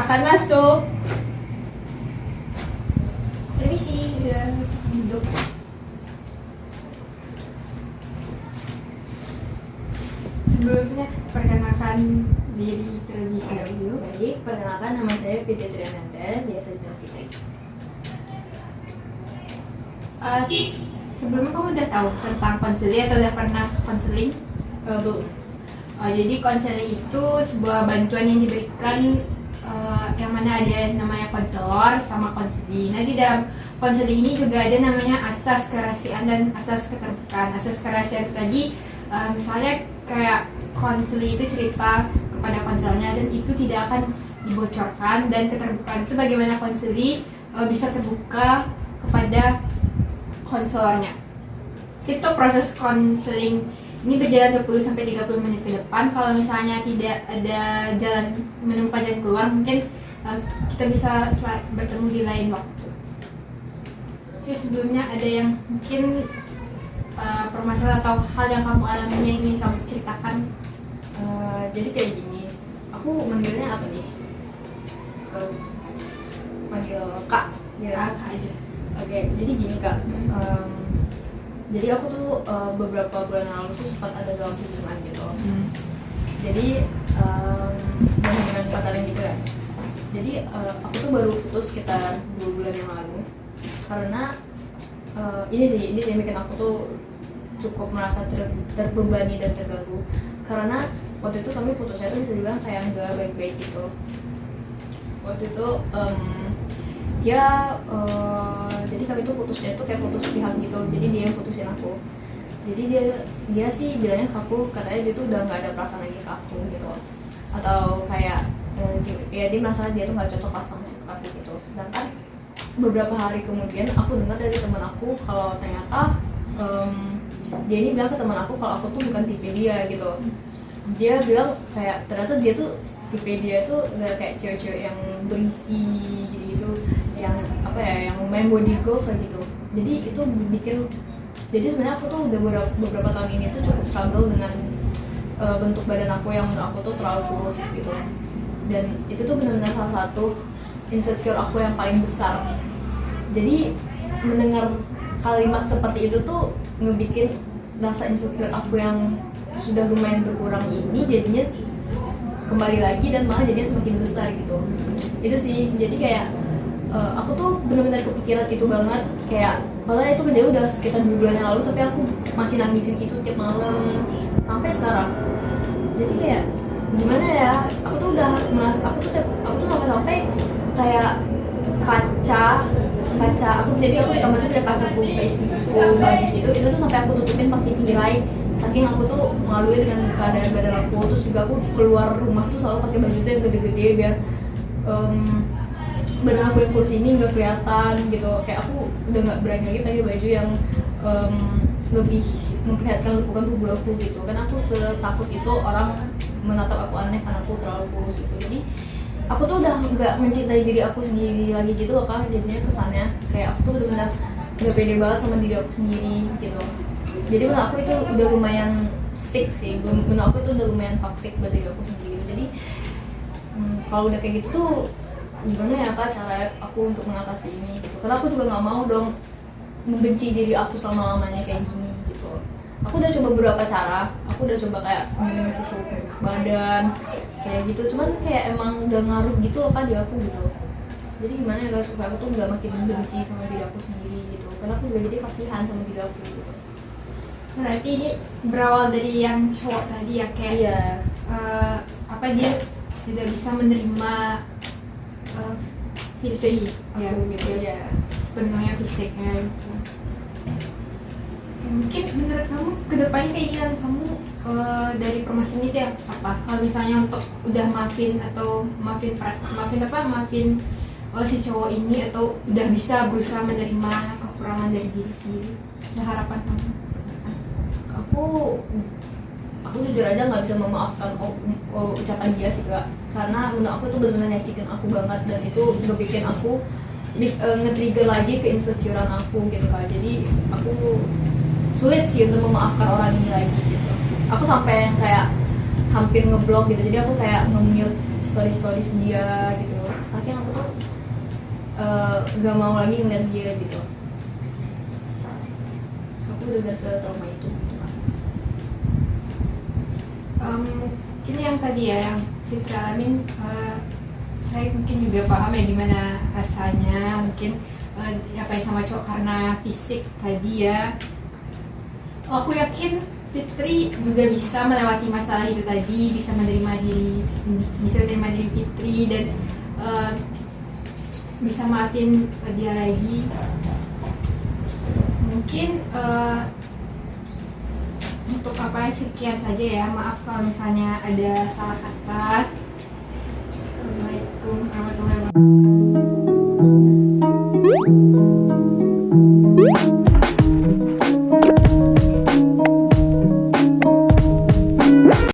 Silakan masuk. Permisi, ya, duduk. Sebelumnya perkenalkan diri terlebih dahulu. Baik, perkenalkan nama saya Fitri Triananda, biasa dipanggil Fitri. Sebelumnya kamu udah tahu tentang konseling atau udah pernah konseling? Belum. Jadi konseling itu sebuah bantuan yang diberikan yang mana ada namanya konselor sama konseling. Nah, di dalam konseling ini juga ada namanya asas kerahasiaan dan asas keterbukaan. Asas kerahasiaan itu tadi misalnya kayak konseling itu cerita kepada konselornya dan itu tidak akan dibocorkan, dan keterbukaan itu bagaimana konseling bisa terbuka kepada konselornya. Itu proses konseling ini berjalan 20 sampai 30 menit ke depan. Kalau misalnya tidak ada jalan menemukan jalan keluar, mungkin kita bisa bertemu di lain waktu. Oke, sebelumnya ada yang mungkin permasalahan atau hal yang kamu alami yang ingin kamu ceritakan? Jadi kayak gini, aku manggilnya apa nih? Panggil Kak. Ya, Kak aja. Oke, jadi gini Kak. Jadi aku tuh beberapa bulan lalu tuh sempat ada dalam hubungan gitu. Jadi hubungan pacaran gitu ya. Jadi aku tuh baru putus sekitar 2 bulan yang lalu. Karena ini sih yang bikin aku tuh cukup merasa terbebani dan terganggu. Karena waktu itu kami putusnya tuh bisa dibilang kayak nggak baik-baik gitu. Waktu itu jadi kami tuh putusnya itu kayak putus pihak gitu. Jadi dia yang putusin aku. Jadi dia sih bilangnya ke aku, katanya dia tuh udah nggak ada perasaan lagi ke aku gitu. Atau kayak ya dia merasa dia tuh nggak cocok pas sama si aku gitu. Sedangkan beberapa hari kemudian aku dengar dari teman aku kalau ternyata dia ini bilang ke teman aku kalau aku tuh bukan tipe dia gitu. Dia bilang kayak ternyata dia tuh tipe dia tuh udah kayak cewek-cewek yang berisi gitu-gitu, yang apa ya, yang main body goals gitu. Jadi itu bikin, jadi sebenarnya aku tuh udah beberapa tahun ini tuh cukup struggle dengan bentuk badan aku yang menurut aku tuh terlalu kurus gitu. Dan itu tuh benar-benar salah satu insecure aku yang paling besar. Jadi mendengar kalimat seperti itu tuh ngebikin rasa insecure aku yang sudah lumayan berkurang ini jadinya kembali lagi dan malah jadinya semakin besar gitu. Itu sih, jadi kayak aku tuh benar-benar kepikiran itu banget. Kayak padahal itu kejadian udah sekitar 2 bulan yang lalu, tapi aku masih nangisin itu tiap malam sampai sekarang. Jadi kayak gimana ya, aku tuh udah merasa aku tuh sampai kayak kaca aku, jadi aku di kamar tuh kayak kaca full face, full body gitu. Itu tuh sampai aku tutupin pakai tirai, saking aku tuh maluin dengan keadaan badan aku. Terus juga aku keluar rumah tuh selalu pakai baju tuh yang gede-gede biar badan aku yang kurus ini nggak kelihatan gitu. Kayak aku udah nggak berani lagi pakai baju yang lebih memperlihatkan lekukan tubuh aku gitu. Kan aku setakut itu orang menatap aku aneh karena aku terlalu kurus gitu. Jadi aku tuh udah nggak mencintai diri aku sendiri lagi gitu loh Kak. Jadinya kesannya kayak aku tuh benar-benar nggak pede banget sama diri aku sendiri gitu. Jadi menurut aku itu udah lumayan sick sih, menurut aku itu udah lumayan toxic buat diri aku sendiri. Jadi kalau udah kayak gitu tuh gimana ya Kak cara aku untuk mengatasi ini gitu. Karena aku juga nggak mau dong membenci diri aku selama-lamanya kayak gini gitu. Aku udah coba beberapa cara, aku udah coba kayak minum susu badan kayak gitu, cuman kayak emang gak ngaruh gitu loh Kak di aku gitu. Jadi gimana ya guys, supaya aku tuh gak makin benci sama diri aku sendiri gitu. Karena aku juga jadi kasihan sama diri aku gitu. Berarti ini berawal dari yang cowok tadi ya, kayak Iya. Apa dia tidak bisa menerima fisik ya, Gitu ya. sepenuhnya fisiknya gitu. Mungkin menurut kamu kedepannya keinginan kamu dari permasalahan itu ya apa? Kalau misalnya untuk udah maafin si cowok ini, atau udah bisa berusaha menerima kekurangan dari diri sendiri, ada harapan kamu? Aku jujur aja nggak bisa memaafkan ucapan dia sih Kak. Karena menurut aku itu benar-benar nyakitin aku banget, dan itu bikin aku nge-trigger lagi ke insecurean aku gitu Kak. Jadi aku sulit sih untuk memaafkan orang ini lagi gitu. Aku sampai yang kayak hampir ngeblok gitu. Jadi aku kayak nge-mute stories dia gitu. gak mau lagi ngeliat dia gitu. Aku udah setrauma itu gitu kan. Mungkin yang tadi ya yang Fitri alamin, saya mungkin juga paham ya gimana rasanya mungkin diapain sama cowok karena fisik tadi ya. Aku yakin Fitri juga bisa melewati masalah itu tadi, bisa menerima diri Fitri dan bisa maafin dia lagi. Mungkin untuk apa sekian saja ya, maaf kalau misalnya ada salah kata. Assalamualaikum warahmatullahi wabarakatuh.